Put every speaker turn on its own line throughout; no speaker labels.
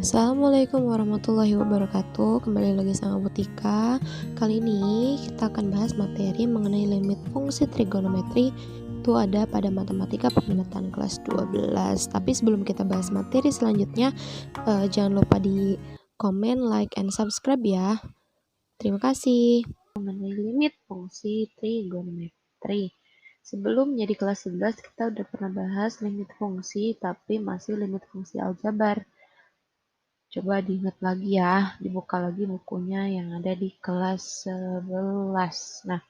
Assalamualaikum warahmatullahi wabarakatuh. Kembali lagi sama Mutika. Kali ini kita akan bahas materi mengenai limit fungsi trigonometri. Itu ada pada matematika peminatan kelas 12. Tapi sebelum kita bahas materi selanjutnya, jangan lupa di komen, like, and subscribe ya. Terima kasih. Mengenai limit fungsi trigonometri. Sebelumnya di kelas 11 kita udah pernah bahas limit fungsi, tapi masih limit fungsi aljabar. Coba diingat lagi ya, dibuka lagi bukunya yang ada di kelas 11. Nah,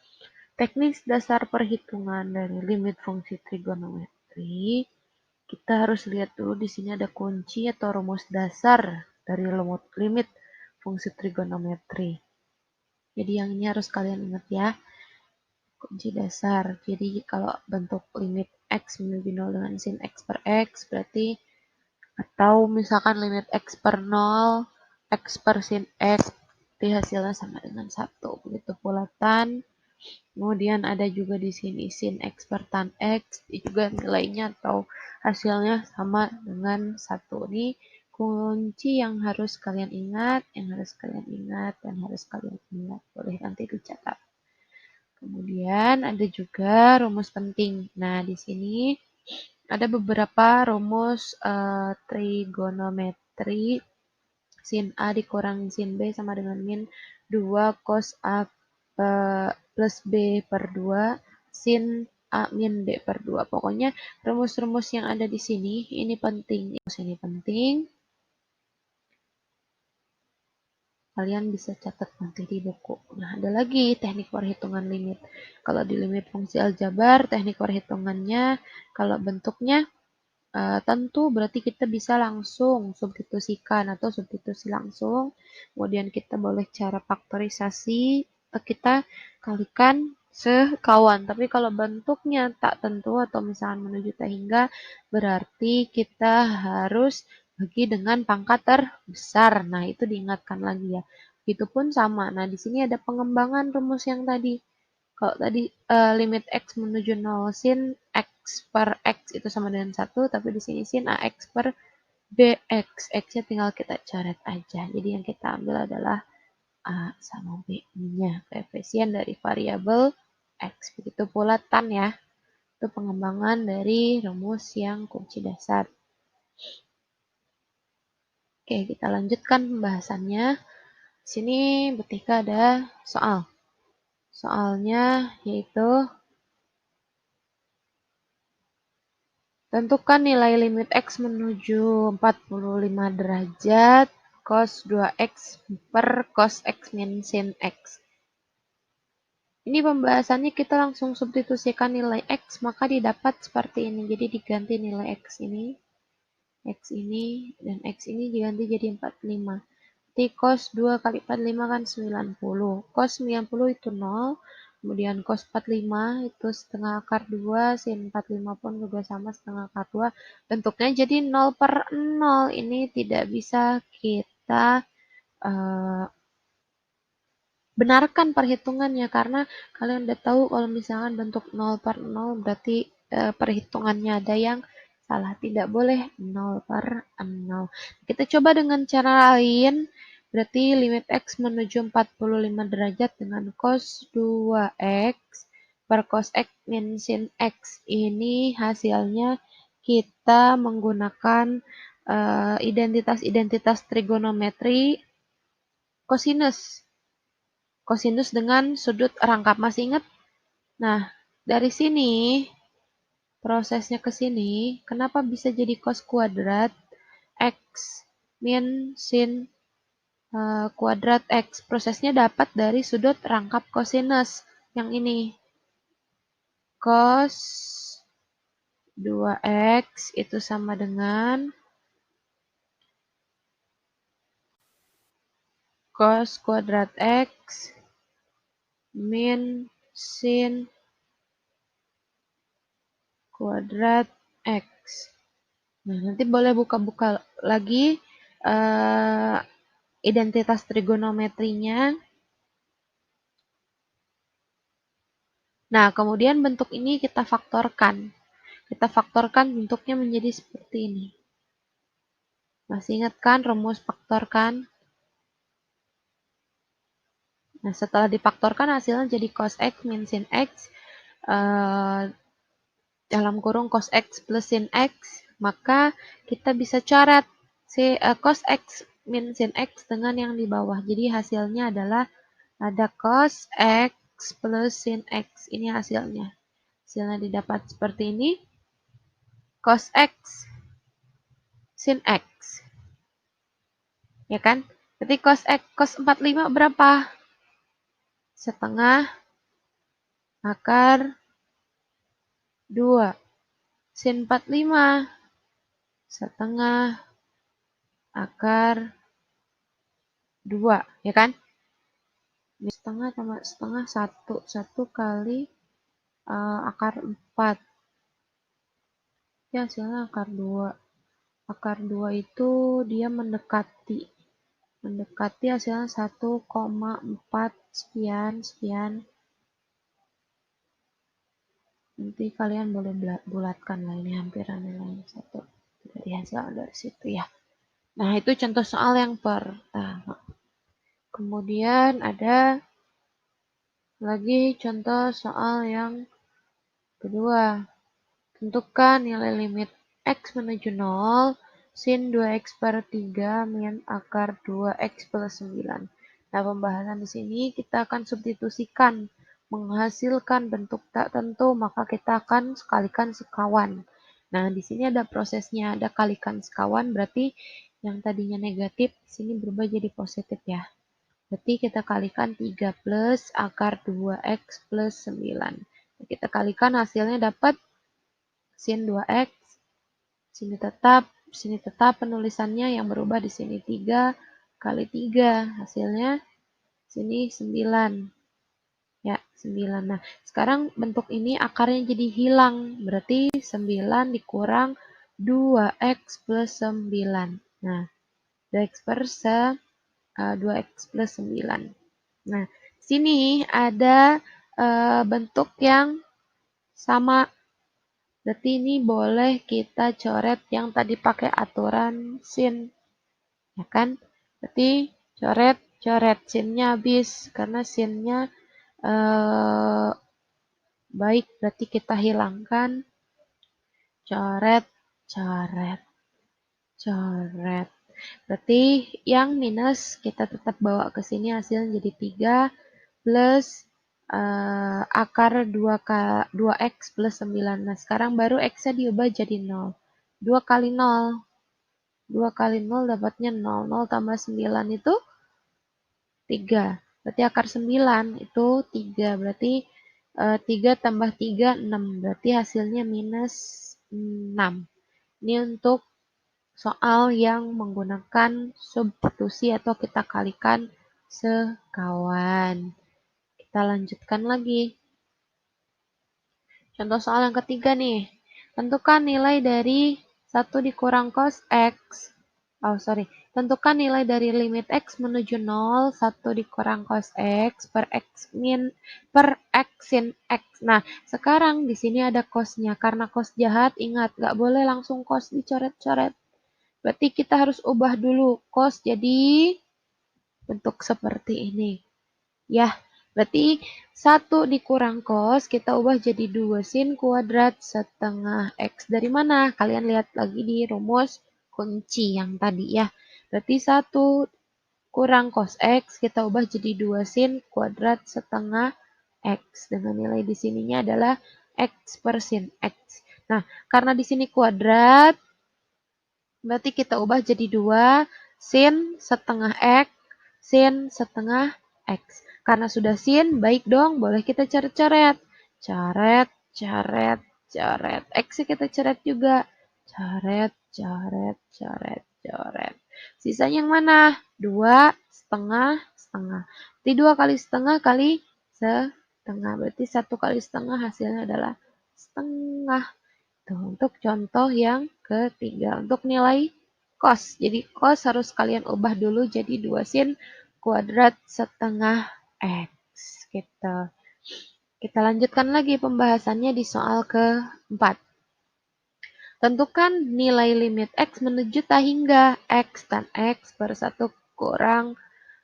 teknis dasar perhitungan dari limit fungsi trigonometri, kita harus lihat dulu di sini ada kunci atau rumus dasar dari limit fungsi trigonometri. Jadi yang ini harus kalian ingat ya, kunci dasar. Jadi kalau bentuk limit x menuju 0 dengan sin x per x, berarti atau misalkan limit x per 0, x per sin x, di hasilnya sama dengan 1. Begitu pula tan. Kemudian ada juga di sini sin x per tan x, juga nilainya atau hasilnya sama dengan 1. Ini kunci yang harus kalian ingat, dan harus kalian ingat. Boleh nanti dicatat. Kemudian ada juga rumus penting. Nah, di sini ada beberapa rumus trigonometri. Sin A dikurangi sin B sama dengan min 2 cos A plus B per 2 sin A min B per 2. Pokoknya rumus-rumus yang ada di sini ini penting. Ini penting. Kalian bisa catat nanti di buku. Nah, ada lagi teknik perhitungan limit. Kalau di limit fungsi aljabar, teknik perhitungannya kalau bentuknya tentu berarti kita bisa langsung substitusikan atau substitusi langsung. Kemudian kita boleh cara faktorisasi, kita kalikan sekawan. Tapi kalau bentuknya tak tentu atau misalnya menuju tak hingga, berarti kita harus bagi dengan pangkat terbesar. Nah, itu diingatkan lagi ya. Begitupun sama. Nah, di sini ada pengembangan rumus yang tadi. Kalau tadi limit x menuju 0 sin x per x itu sama dengan 1, tapi di sini sin ax per bx. X-nya tinggal kita coret aja. Jadi yang kita ambil adalah a sama b-nya, koefisien dari variabel x. Begitu pula tan ya. Itu pengembangan dari rumus yang kunci dasar. Oke, kita lanjutkan pembahasannya. Di sini Betika ada soal. Soalnya yaitu tentukan nilai limit x menuju 45 derajat cos 2x per cos x min sin x. Ini pembahasannya kita langsung substitusikan nilai x, maka didapat seperti ini. Jadi diganti nilai x ini, dan x ini diganti jadi 45. Jadi cos 2 kali 45 kan 90. Cos 90 itu 0. Kemudian cos 45 itu setengah akar 2, sin 45 pun juga sama setengah akar 2. Bentuknya jadi 0 per 0. Ini tidak bisa kita benarkan perhitungannya, karena kalian udah tahu kalau misalkan bentuk 0 per 0 berarti perhitungannya ada yang salah. Tidak boleh 0 per 0. Kita coba dengan cara lain. Berarti limit x menuju 45 derajat dengan cos 2x per cos x min sin x. Ini hasilnya kita menggunakan identitas trigonometri kosinus. Kosinus dengan sudut rangkap. Masih ingat? Nah, dari sini, prosesnya ke sini, kenapa bisa jadi cos kuadrat x min sin kuadrat x? Prosesnya dapat dari sudut rangkap kosinus yang ini. Cos 2x itu sama dengan cos kuadrat x min sin kuadrat x. Nah, nanti boleh buka-buka lagi identitas trigonometrinya. Nah, kemudian bentuk ini kita faktorkan. Kita faktorkan bentuknya menjadi seperti ini. Masih ingat kan rumus faktor kan? Nah, setelah difaktorkan hasilnya jadi cos X min sin X dalam kurung cos X plus sin X, maka kita bisa coret cos X min sin X dengan yang di bawah. Jadi hasilnya adalah ada cos X plus sin X. Ini hasilnya. Hasilnya didapat seperti ini. Cos X sin X. Ya kan? Berarti cos X, cos 45 berapa? Setengah akar 2. Sin 45 setengah akar 2. Ya kan? Setengah tambah setengah 1. 1 kali akar 4. Ya, hasilnya akar 2. Akar 2 itu dia mendekati hasilnya 1,4 sekian. Nanti kalian boleh bulatkan lah, ini hampiran nilainya 1 dari hasil dari situ ya. Nah, itu contoh soal yang pertama. Kemudian ada lagi contoh soal yang kedua. Tentukan nilai limit X menuju 0 sin 2X per 3 min akar 2X plus 9. Nah, pembahasan di sini kita akan substitusikan menghasilkan bentuk tak tentu, maka kita akan kalikan sekawan. Nah, di sini ada prosesnya, ada kalikan sekawan, berarti yang tadinya negatif di sini berubah jadi positif ya. Berarti kita kalikan 3 plus akar 2X plus 9. Nah, kita kalikan hasilnya dapat sin 2X, sini tetap penulisannya yang berubah di sini 3 kali 3, hasilnya sini 9. Ya, 9. Nah, sekarang bentuk ini akarnya jadi hilang, berarti 9 dikurang 2X plus 9. Nah, 2X per 2X plus 9. Nah, sini ada bentuk yang sama. Berarti ini boleh kita coret yang tadi pakai aturan sin. Ya kan? Berarti coret sinnya habis. Karena sinnya baik. Berarti kita hilangkan. Coret. Berarti yang minus kita tetap bawa ke sini, hasilnya jadi 3 plus akar 2X plus 9. Nah, sekarang baru X-nya diubah jadi 0. 2 kali 0. 2 kali 0 dapatnya 0. 0 tambah 9 itu 3. Berarti akar 9 itu 3. Berarti 3 tambah 3, 6. Berarti hasilnya minus 6. Ini untuk soal yang menggunakan substitusi atau kita kalikan sekawan. Kita lanjutkan lagi. Contoh soal yang ketiga nih. Tentukan nilai dari 1 dikurang cos X. Tentukan nilai dari limit X menuju 0, 1 dikurang cos X per X sin X. Nah, sekarang di sini ada cosnya. Karena cos jahat, ingat, nggak boleh langsung cos dicoret-coret. Berarti kita harus ubah dulu cos jadi bentuk seperti ini. Ya, berarti 1 dikurang cos, kita ubah jadi 2 sin kuadrat setengah X. Dari mana? Kalian lihat lagi di rumus kunci yang tadi ya. Berarti 1 kurang cos X, kita ubah jadi 2 sin kuadrat setengah X. Dengan nilai di sininya adalah X per sin X. Nah, karena di sini kuadrat, berarti kita ubah jadi 2 sin setengah X, sin setengah X. Karena sudah sin, baik dong, boleh kita coret-coret. Coret. X kita coret juga. Coret. Sisanya yang mana? 2 setengah. Berarti 2 kali setengah kali setengah. Berarti 1 kali setengah hasilnya adalah setengah. Tuh, untuk contoh yang ketiga, untuk nilai cos. Jadi cos harus kalian ubah dulu jadi 2 sin kuadrat setengah X. Gitu. Kita lanjutkan lagi pembahasannya di soal keempat. Tentukan nilai limit X menuju tak hingga X tan X per 1 kurang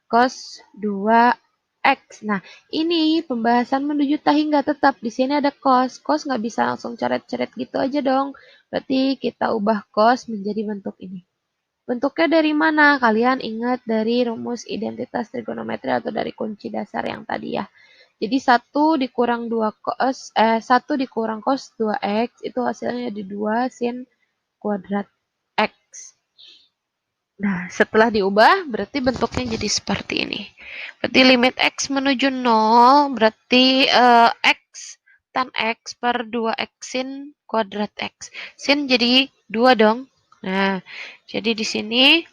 cos 2X. Nah, ini pembahasan menuju tak hingga tetap. Di sini ada cos. Cos nggak bisa langsung coret-coret gitu aja dong. Berarti kita ubah cos menjadi bentuk ini. Bentuknya dari mana? Kalian ingat dari rumus identitas trigonometri atau dari kunci dasar yang tadi ya. Jadi 1 dikurang 2 cos 1 dikurang cos 2x itu hasilnya jadi 2 sin kuadrat x. Nah, setelah diubah berarti bentuknya jadi seperti ini. Berarti limit x menuju 0 berarti x tan x per 2x sin kuadrat x. Sin jadi 2 dong. Nah, jadi di sini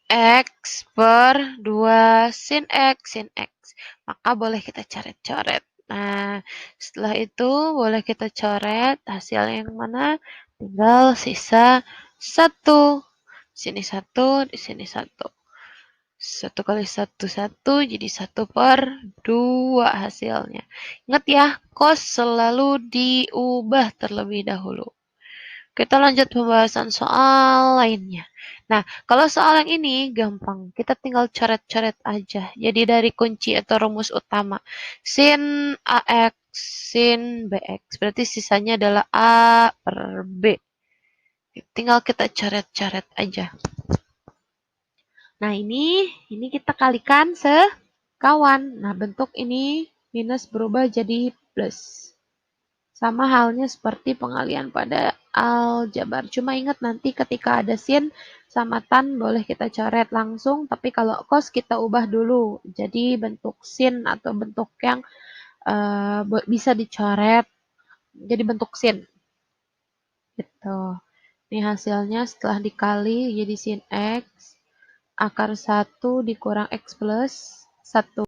X per 2 sin X. Maka boleh kita coret-coret. Nah, setelah itu boleh kita coret hasil yang mana? Tinggal sisa 1. Sini 1, di sini 1. 1 kali 1, 1. Jadi 1 per 2 hasilnya. Ingat ya, cos selalu diubah terlebih dahulu. Kita lanjut pembahasan soal lainnya. Nah, kalau soal yang ini gampang. Kita tinggal coret-coret aja. Jadi dari kunci atau rumus utama. Sin AX, sin BX. Berarti sisanya adalah A per B. Tinggal kita coret-coret aja. Nah, ini kita kalikan sekawan. Nah, bentuk ini minus berubah jadi plus. Sama halnya seperti pengalian pada aljabar. Cuma ingat nanti ketika ada sin sama tan boleh kita coret langsung. Tapi kalau cos kita ubah dulu. Jadi bentuk sin atau bentuk yang bisa dicoret jadi bentuk sin. Gitu. Ini hasilnya setelah dikali jadi sin x. Akar 1 dikurang x plus 1.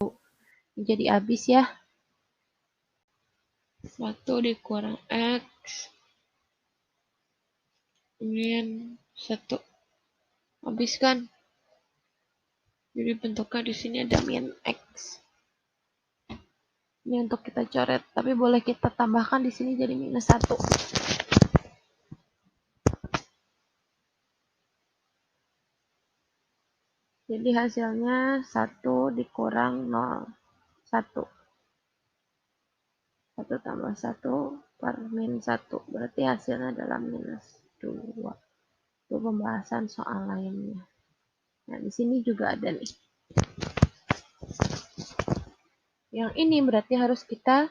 Jadi habis ya. 1 dikurang x min 1. Habis kan? Jadi bentuknya di sini ada min x. Ini untuk kita coret, tapi boleh kita tambahkan di sini jadi minus 1. Jadi hasilnya 1 dikurang 0. 1. 1 tambah 1 per min 1. Berarti hasilnya adalah minus 2. Itu pembahasan soal lainnya. Nah, di sini juga ada nih. Yang ini berarti harus kita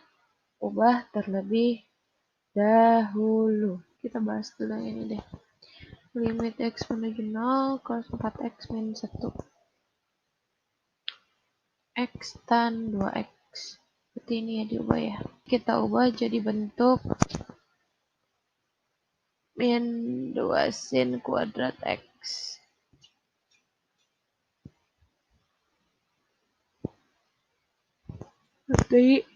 ubah terlebih dahulu. Kita bahas dulu yang ini deh. Limit x menuju 0 cos 4x min 1. X tan 2x. Seperti ini ya diubah ya. Kita ubah jadi bentuk min 2 sin kuadrat x. Berarti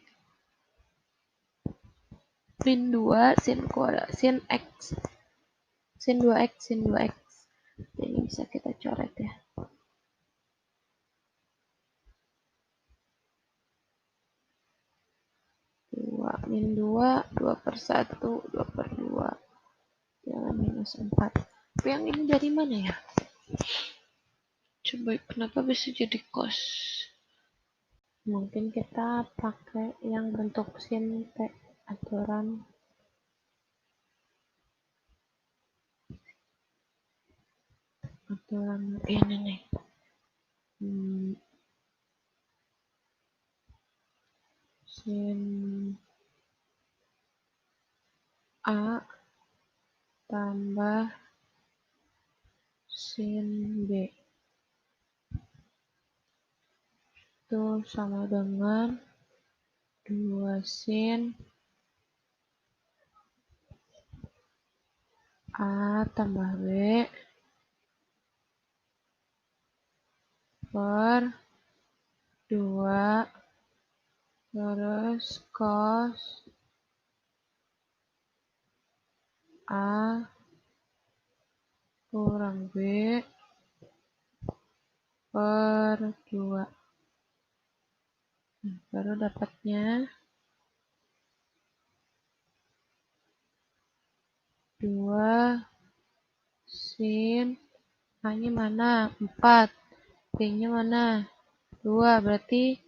min 2 sin kuadrat sin x. Sin 2x, sin 2x. Ini bisa kita coret ya. Min 2, 2 per 1, 2 per 2. Jangan minus 4. Tapi yang ini dari mana ya? Coba kenapa bisa jadi cos? Mungkin kita pakai yang bentuk sin T. Aturan ini nih. Sin A tambah sin B itu sama dengan 2 sin A tambah B per 2 terus cos A kurang B per 2. Baru dapatnya 2 sin A-nya mana? 4. B-nya mana? 2. Berarti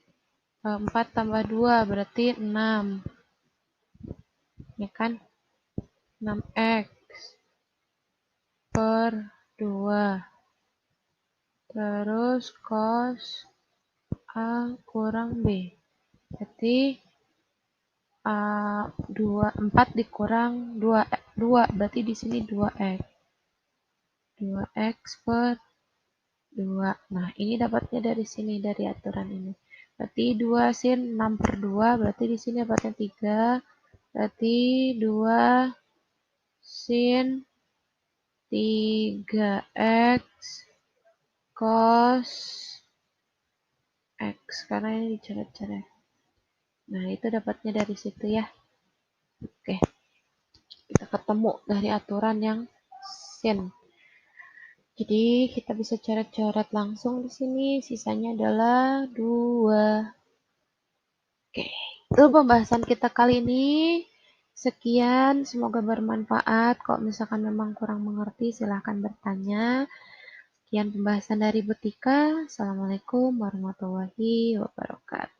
4 tambah 2 berarti 6. Ya kan? 6x per 2. Terus cos A kurang B. Berarti 4 dikurang 2 berarti di sini 2x. 2x per 2. Nah, ini dapatnya dari sini, dari aturan ini. Berarti 2 sin 6 per 2, berarti di sini dapatnya 3. Berarti 2 sin 3x cos x. Karena ini dicoret-coret. Nah, itu dapatnya dari situ ya. Oke. Kita ketemu dari aturan yang sin. Jadi kita bisa coret-coret langsung di sini. Sisanya adalah 2. Oke, itu pembahasan kita kali ini. Sekian, semoga bermanfaat. Kalau misalkan memang kurang mengerti, silahkan bertanya. Sekian pembahasan dari Butika. Assalamualaikum warahmatullahi wabarakatuh.